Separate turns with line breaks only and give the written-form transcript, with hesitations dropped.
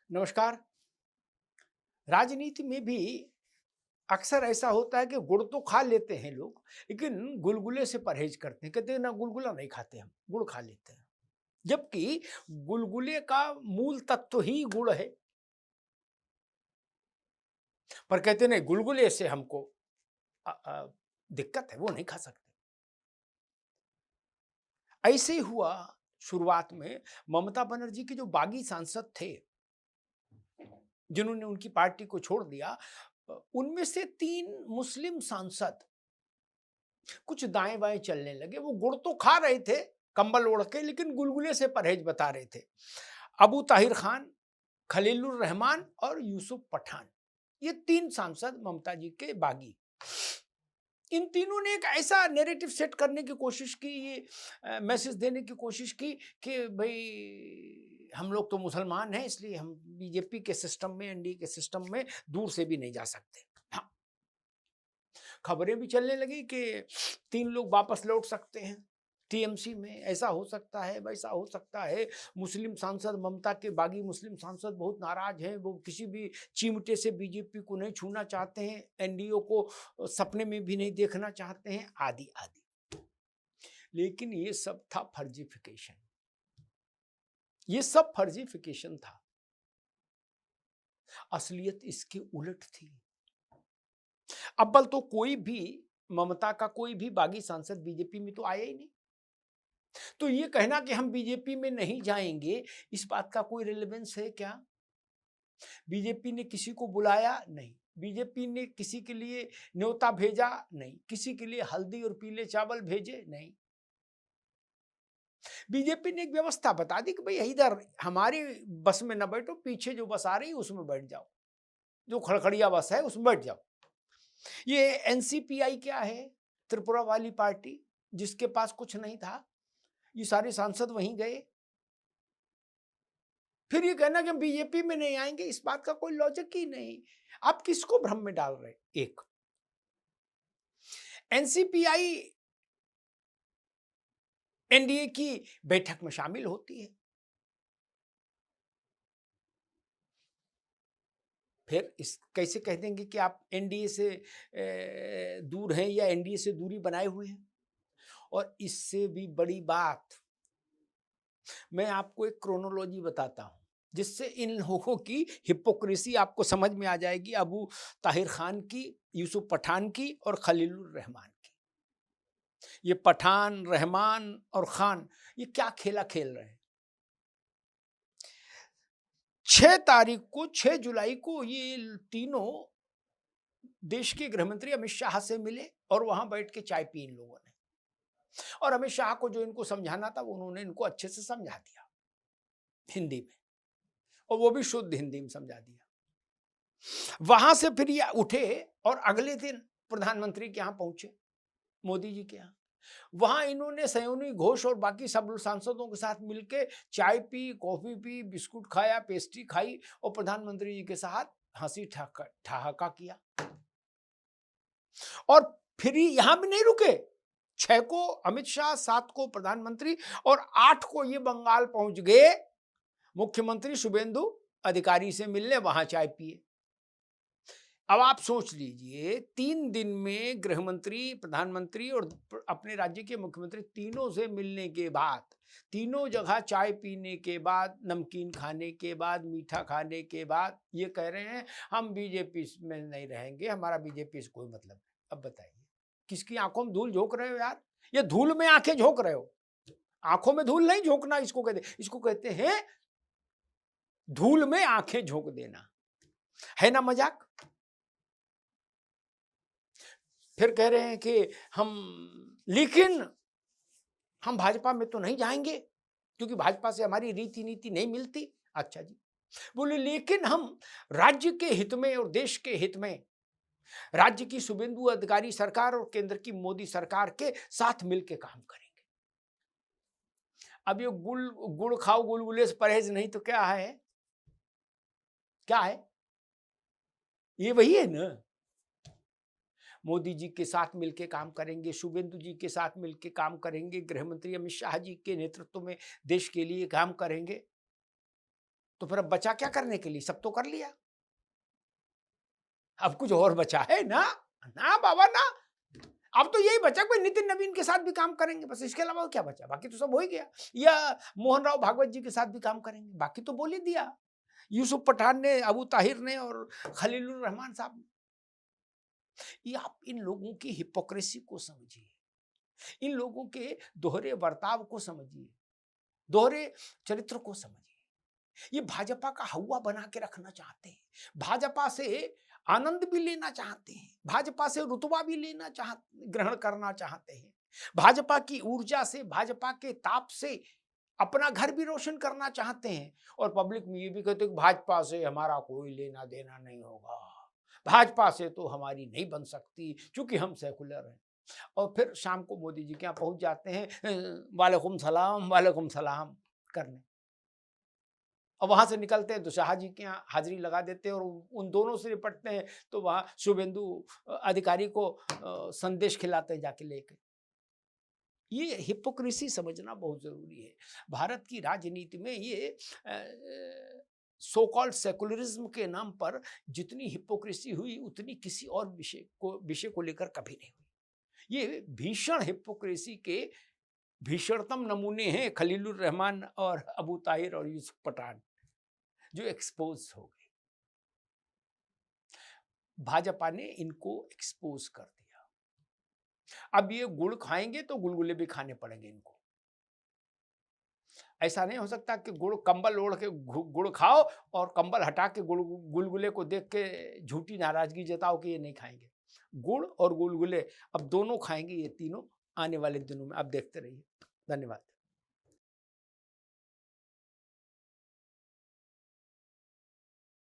नमस्कार। राजनीति में भी अक्सर ऐसा होता है कि गुड़ तो खा लेते हैं लोग, लेकिन गुलगुले से परहेज करते हैं। कहते हैं ना, गुलगुला नहीं खाते, हम गुड़ खा लेते हैं। जबकि गुलगुले का मूल तत्व ही गुड़ है। पर कहते नहीं, गुलगुले से हमको अ, अ, दिक्कत है, वो नहीं खा सकते। ऐसे ही हुआ शुरुआत में। ममता बनर्जी के जो बागी सांसद थे, जिन्होंने उनकी पार्टी को छोड़ दिया, उनमें से 3 मुस्लिम सांसद कुछ दाएं बाएं चलने लगे। वो गुड़ तो खा रहे थे कंबल ओढ़ के, लेकिन गुलगुले से परहेज बता रहे थे। अबू ताहिर खान, खलीलुर रहमान और यूसुफ पठान, ये 3 सांसद ममता जी के बागी। इन तीनों ने एक ऐसा नैरेटिव सेट करने की कोशिश की, ये मैसेज देने की कोशिश की कि भाई हम लोग तो मुसलमान हैं, इसलिए हम बीजेपी के सिस्टम में, एनडीए के सिस्टम में दूर से भी नहीं जा सकते। हाँ, खबरें भी चलने लगी कि 3 लोग वापस लौट सकते हैं टीएमसी में, ऐसा हो सकता है, वैसा हो सकता है। मुस्लिम सांसद, ममता के बागी मुस्लिम सांसद बहुत नाराज हैं, वो किसी भी चिमटे से बीजेपी को नहीं छूना चाहते हैं, एनडीओ को सपने में भी नहीं देखना चाहते हैं, आदि आदि। लेकिन ये सब था फर्जीफिकेशन, ये सब फर्जीफिकेशन था। असलियत इसके उलट थी। अव्वल तो कोई भी, ममता का कोई भी बागी सांसद बीजेपी में तो आया ही नहीं। तो ये कहना कि हम बीजेपी में नहीं जाएंगे, इस बात का कोई रिलेवेंस है क्या? बीजेपी ने किसी को बुलाया नहीं, बीजेपी ने किसी के लिए न्योता भेजा नहीं, किसी के लिए हल्दी और पीले चावल भेजे नहीं। बीजेपी ने एक व्यवस्था बता दी कि भाई इधर हमारी बस में न बैठो, पीछे जो बस आ रही है उसमें बैठ जाओ, जो खड़खड़िया बस है उसमें बैठ जाओ। ये एनसीपीआई क्या है? त्रिपुरा वाली पार्टी, जिसके पास कुछ नहीं था, ये सारे सांसद वहीं गए। फिर ये कहना कि हम बीजेपी में नहीं आएंगे, इस बात का कोई लॉजिक ही नहीं। आप किसको भ्रम में डाल रहे? एक एनसीपीआई एनडीए की बैठक में शामिल होती है, फिर इस कैसे कह देंगे कि आप एनडीए से दूर हैं या एनडीए से दूरी बनाए हुए हैं? और इससे भी बड़ी बात, मैं आपको एक क्रोनोलॉजी बताता हूं, जिससे इन लोगों की हिपोक्रेसी आपको समझ में आ जाएगी। अबू ताहिर खान की, यूसुफ पठान की और खलीलुर रहमान की। ये पठान, रहमान और खान, ये क्या खेला खेल रहे हैं? 6 तारीख को, 6 जुलाई को ये तीनों देश के गृहमंत्री अमित शाह से मिले और वहां बैठ के चाय पी इन लोगों ने। और अमित शाह को जो इनको समझाना था, वो उन्होंने इनको अच्छे से समझा दिया हिंदी में, और वो भी शुद्ध हिंदी में समझा दिया। वहां से फिर ये उठे और अगले दिन प्रधानमंत्री के यहाँ पहुंचे, मोदी जी के यहाँ। वहां इन्होंने सयोनी घोष और बाकी सब सांसदों के साथ मिलके चाय पी, कॉफी पी, बिस्कुट खाया, पेस्ट्री खाई और प्रधानमंत्री जी के साथ हंसी ठहाका किया। और फिर यहां भी नहीं रुके। 6 को अमित शाह, 7 को प्रधानमंत्री और 8 को ये बंगाल पहुंच गए मुख्यमंत्री शुभेंदु अधिकारी से मिलने, वहां चाय पिए। अब आप सोच लीजिए, 3 दिन में गृहमंत्री, प्रधानमंत्री और अपने राज्य के मुख्यमंत्री तीनों से मिलने के बाद, तीनों जगह चाय पीने के बाद, नमकीन खाने के बाद, मीठा खाने के बाद, ये कह रहे हैं हम बीजेपी में नहीं रहेंगे, हमारा बीजेपी से कोई मतलब नहीं। अब बताइए, किसकी आंखों में धूल झोंक रहे हो यार? ये धूल में आंखें झोंक रहे हो। आंखों में धूल नहीं झोंकना, इसको कहते हैं धूल में आंखें झोंक देना। है ना मजाक? फिर कह रहे हैं कि हम, लेकिन हम भाजपा में तो नहीं जाएंगे क्योंकि भाजपा से हमारी रीति नीति नहीं मिलती। अच्छा जी, बोले लेकिन हम राज्य के हित में और देश के हित में, राज्य की शुभेंदु अधिकारी सरकार और केंद्र की मोदी सरकार के साथ मिलकर काम करेंगे। अब ये गुड़ खाओ गुलगुले से परहेज नहीं तो क्या है? क्या है? ये वही है ना। मोदी जी के साथ मिलकर काम करेंगे, शुभेंदु जी के साथ मिलकर काम करेंगे, गृहमंत्री अमित शाह जी के नेतृत्व में देश के लिए काम करेंगे। तो फिर अब बचा क्या करने के लिए? सब तो कर लिया, अब कुछ और बचा है ना? ना बाबा ना। अब तो यही बचा, कोई नितिन नवीन के साथ भी काम करेंगे बस, इसके अलावा और क्या बचा? बाकी तो सब हो ही गया। या मोहन राव भागवत जी के साथ भी काम करेंगे, बाकी तो बोल ही दिया। यूसुफ पठान ने, अबू ताहिर ने और खलीलुर रहमान साहब ने। ये आप इन लोगों की हिपोक्रेसी को समझिए, इन लोगों के दोहरे बर्ताव को समझिए, दोहरे चरित्र को समझिए। ये भाजपा का हवा बना के रखना चाहते हैं, भाजपा से आनंद भी लेना चाहते हैं, भाजपा से रुतबा भी लेना ग्रहण करना चाहते हैं, भाजपा की ऊर्जा से, भाजपा के ताप से अपना घर भी रोशन करना चाहते हैं। और पब्लिक में ये भी कहते हैं कि भाजपा से हमारा कोई लेना देना नहीं होगा, भाजपा से तो हमारी नहीं बन सकती क्योंकि हम सेकुलर हैं। और फिर शाम को मोदी जी के यहाँ पहुंच जाते हैं, वालेकुम सलाम करने, और वहां से निकलते हैं तो शाह जी के यहाँ हाजिरी लगा देते हैं और उन दोनों से निपटते हैं। तो वहां शुभेंदु अधिकारी को संदेश खिलाते हैं जाके लेके। ये हिपोक्रेसी समझना बहुत जरूरी है। भारत की राजनीति में ये सो कॉल्ड सेकुलरिज्म के नाम पर जितनी हिपोक्रेसी हुई उतनी किसी और विषय को लेकर कभी नहीं हुई। ये भीषण हिपोक्रेसी के भीषणतम नमूने हैं खलीलुर रहमान और अबू ताहिर और यूसुफ पठान, जो एक्सपोज हो गए। भाजपा ने इनको एक्सपोज कर दिया। अब ये गुड़ खाएंगे तो गुलगुले भी खाने पड़ेंगे इनको। ऐसा नहीं हो सकता कि गुड़ कंबल ओढ़ के गुड़ खाओ और कंबल हटा के गुलगुले को देख के झूठी नाराजगी जताओ कि ये नहीं खाएंगे। गुड़ और गुलगुले अब दोनों खाएंगे ये तीनों आने वाले दिनों में, अब देखते रहिए। धन्यवाद।